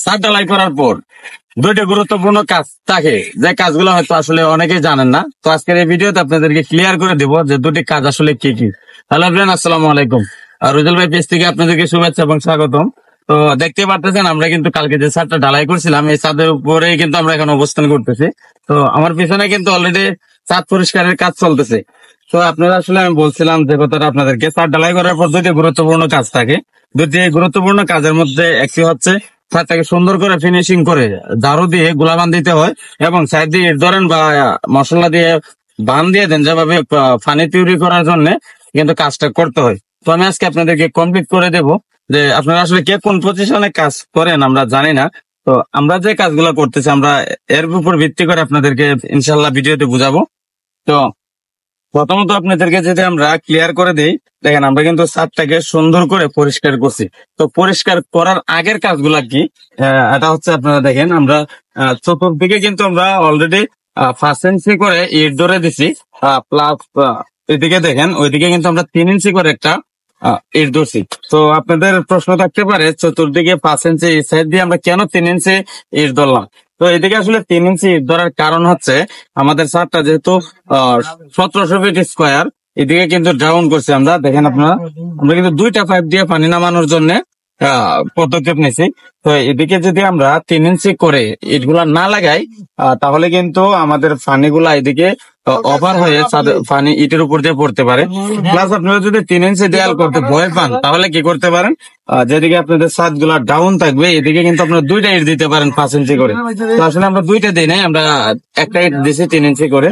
ছাদ ঢালাই করার পর দুইটা গুরুত্বপূর্ণ কাজ থাকে, যে কাজগুলো হয়তো আসলে অনেকেই জানেন না। তো আজকের এই ভিডিওতে আপনাদেরকে ক্লিয়ার করে দিব যে দুটি কাজ আসলে কি কি। হ্যালো এভরিওয়ান, আসসালামু আলাইকুম। রুজেল ভাই পেজ থেকে আপনাদেরকে শুভেচ্ছা এবং স্বাগতম। তো দেখতে পারতেছেন আমরা কিন্তু কালকে যে ছাদটা ঢালাই করছিলাম, এই ছাদের উপরে কিন্তু আমরা এখন অবস্থান করতেছি। তো আমার পিছনে কিন্তু অলরেডি ছাদ পরিষ্কারের কাজ চলতেছে। তো আপনারা আসলে আমি বলছিলাম যে কথাটা আপনাদেরকে, ছাদ ঢালাই করার পর দুটি গুরুত্বপূর্ণ কাজ থাকে। দুটি গুরুত্বপূর্ণ কাজের মধ্যে একটি হচ্ছে ছাদটাকে সুন্দর করে ফিনিশিং করে ঝাড়ু দিয়ে গোলাবান দিতে হয়, এবং সাইড দিয়ে ইট ধরেন বা মশলা দিয়ে বান দিয়ে দেন, যেভাবে পানি তৈরি করার জন্য কিন্তু কাজটা করতে হয়। তো আমি আজকে আপনাদেরকে কমপ্লিট করে দেব। যে আপনারা আসলে কে কোন পজিশনে কাজ করেন আমরা জানি না। তো আমরা যে কাজগুলো করতেছি আমরা এর উপর ভিত্তি করে আপনাদেরকে ইনশাল্লাহ ভিডিওতে বুঝাবো। তো প্রথমত আপনাদেরকে যদি আমরা ক্লিয়ার করে দিই, দেখেন আমরা কিন্তু ছাদটাকে সুন্দর করে পরিষ্কার করছি। তো পরিষ্কার করার আগের কাজগুলা কি, এটা হচ্ছে আপনারা দেখেন আমরা চতুর্দিকে কিন্তু আমরা অলরেডি 5 ইঞ্চি করে ইট ধরে দিছি, প্লাস এদিকে দেখেন ওইদিকে কিন্তু আমরা 3 ইঞ্চি করে একটা ইট ধরছি। তো আপনাদের প্রশ্ন থাকতে পারে চতুর্দিকে 5 ইঞ্চি এই সাইড দিয়ে আমরা কেন 3 ইঞ্চি ইট ধরলাম। তো এদিকে আসলে 3 ইঞ্চি ইট ধরার কারণ হচ্ছে আমাদের ছাদটা যেহেতু 1700 ফিট স্কোয়ার, এদিকে কিন্তু ডাউন করছি আমরা। দেখেন আপনারা আমরা কিন্তু 2টা পাইপ দিয়ে পানি নামানোর জন্য পদক্ষেপ নিছি। তো এদিকে যদি আমরা 3 ইঞ্চি করে ইটগুলা না লাগাই, তাহলে কিন্তু আমাদের পানিগুলা এদিকে ওভার হয়ে পানি ইটের উপর দিয়ে পড়তে পারে। প্লাস আপনারা যদি 3 ইঞ্চি দেয়াল করতে ভয় পান, তাহলে কি করতে পারেন, যেদিকে আপনাদের ছাদ গুলা ডাউন থাকবে এদিকে কিন্তু আপনারা 2টা ইট দিতে পারেন 5 ইঞ্চি করে। তো আসলে আমরা 2টা দিই নাই, আমরা একটা ইট দিছি 3 ইঞ্চি করে।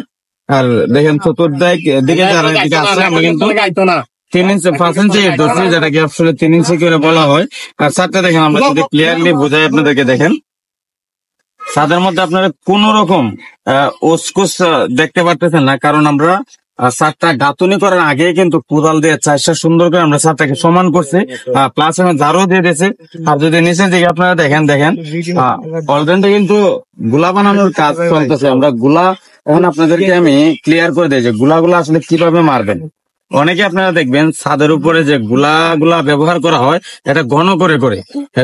আর দেখেন চতুর্দিকে যারা এদিকে আছে আমরা কিন্তু 3 ইঞ্চি 5 ইঞ্চি ইট ধরছি, যেটাকে আসলে 3 ইঞ্চি করে বলা হয়। আর ছাদটা দেখেন আমরা যদি ক্লিয়ারলি বোঝাই আপনাদেরকে, দেখেন ছাদের মধ্যে আপনারা কোন রকম ওসকুস দেখতে পারতেছেন না, কারণ আমরা ছাদটা গাঁথুনি করার আগে কিন্তু কোদাল দিয়ে চাষটা সুন্দর করে আমরা ছাদটাকে সমান করছি, প্লাস আমি ঝাড়ু দিয়ে দিয়েছি। আর যদি নিচের দিকে আপনারা দেখেন অলরেডি কিন্তু গুলা বানানোর কাজ চলতেছে। আমরা গুলা এখন আপনাদেরকে আমি ক্লিয়ার করে দিই যে গুলা আসলে কিভাবে মারবেন। অনেকে আপনারা দেখবেন ছাদের উপরে যে গুলা ব্যবহার করা হয় এটা ঘন করে করে।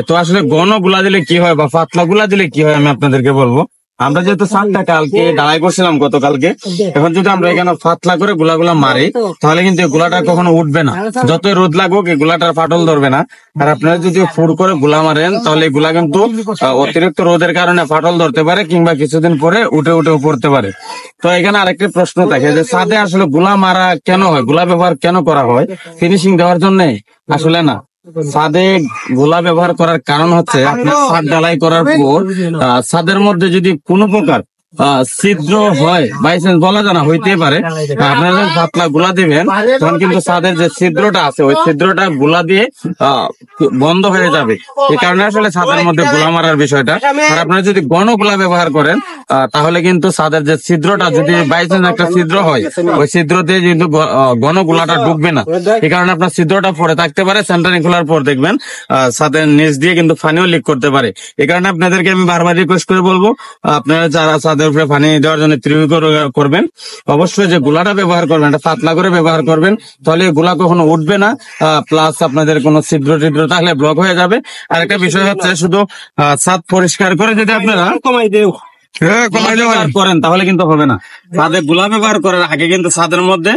তো আসলে ঘন গুলা দিলে কি হয় বা পাতলা গুলা দিলে কি হয় আমি আপনাদেরকে বলবো। আমরা যেহেতু ছাদটা কালকে ঢালাই করছিলাম গতকালকে, এখন যদি আমরা এখানে পাতলা করে গুলা মারি, তাহলে কিন্তু এই গুলাটা কখনো উঠবে না। যতই রোদ লাগুক এই গুলাটার ফাটল ধরবে না। আর আপনারা যদি ফুর করে গুলা মারেন, তাহলে এই গুলা কিন্তু অতিরিক্ত রোদের কারণে ফাটল ধরতে পারে, কিংবা কিছুদিন পরে উঠে পড়তে পারে। তো এখানে আরেকটি প্রশ্ন থাকে যে ছাদে আসলে গুলা মারা কেন হয়, গুলা ব্যবহার কেন করা হয়, ফিনিশিং দেওয়ার জন্য? আসলে না, ছাদে গুলা ব্যবহার করার কারণ হচ্ছে আপনি ছাদ ঢালাই করার পর ছাদের মধ্যে যদি কোনো প্রকার ছিদ্র হয়, বাইচান্স বলা যায় না, হইতে পারে, আপনারা যখন পাতলা গুলা দিবেন তখন কিন্তু ছাদের যে ছিদ্রটা আছে ওই ছিদ্রটা গুলা দিয়ে বন্ধ হয়ে যাবে। এই কারণে আসলে ছাদের মধ্যে গুলা মারার বিষয়টা। আর আপনারা যদি ঘন গুলা ব্যবহার করেন, তাহলে কিন্তু ছাদের যে ছিদ্রটা, যদি বাইচান্স একটা ছিদ্র হয়, ওই ছিদ্র দিয়ে কিন্তু ঘন গুলাটা ঢুকবে না। এই কারণে আপনার ছিদ্রটা পরে থাকতে পারে, সেন্টারিং খোলার পর দেখবেন ছাদের নিচ দিয়ে কিন্তু পানিও লিক করতে পারে। এই কারণে আপনাদেরকে আমি বারবার রিকোয়েস্ট করে বলবো, আপনারা যারা ছাদের উপরে পানি দেওয়ার জন্য করবেন, অবশ্যই যে গুলাটা ব্যবহার করবেন এটা পাতলা করে ব্যবহার করবেন, তাহলে গুলা কখনো উঠবে না। প্লাস আপনাদের কোনো ছিদ্র টিদ্র থাকলে ব্লক হয়ে যাবে। আর একটা বিষয় হচ্ছে, শুধু ছাদ পরিষ্কার করে যদি আপনারা করেন তাহলে কিন্তু হবে না। ছাদে গুলা ব্যবহার করার আগে কিন্তু ছাদের মধ্যে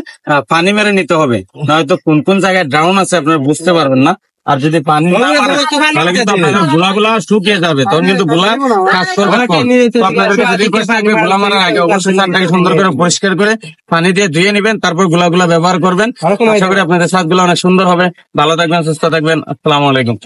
পানি মেরে নিতে হবে, নয়তো কোন কোন জায়গায় ডাউন আছে আপনারা বুঝতে পারবেন না। আর যদি পানি তাহলে কিন্তু আপনাদের গুলা শুকিয়ে যাবে, তখন কিন্তু গুলা কাজ করবে। আপনাদেরকে রিকোয়েস্ট থাকবে, গুলা মারার আগে অবশ্যই ছাদটাকে সুন্দর করে পরিষ্কার করে পানি দিয়ে ধুয়ে নেবেন, তারপর গুলা ব্যবহার করবেন। আশা করি আপনাদের ছাদগুলো অনেক সুন্দর হবে। ভালো থাকবেন, সুস্থ থাকবেন। আসসালামু আলাইকুম।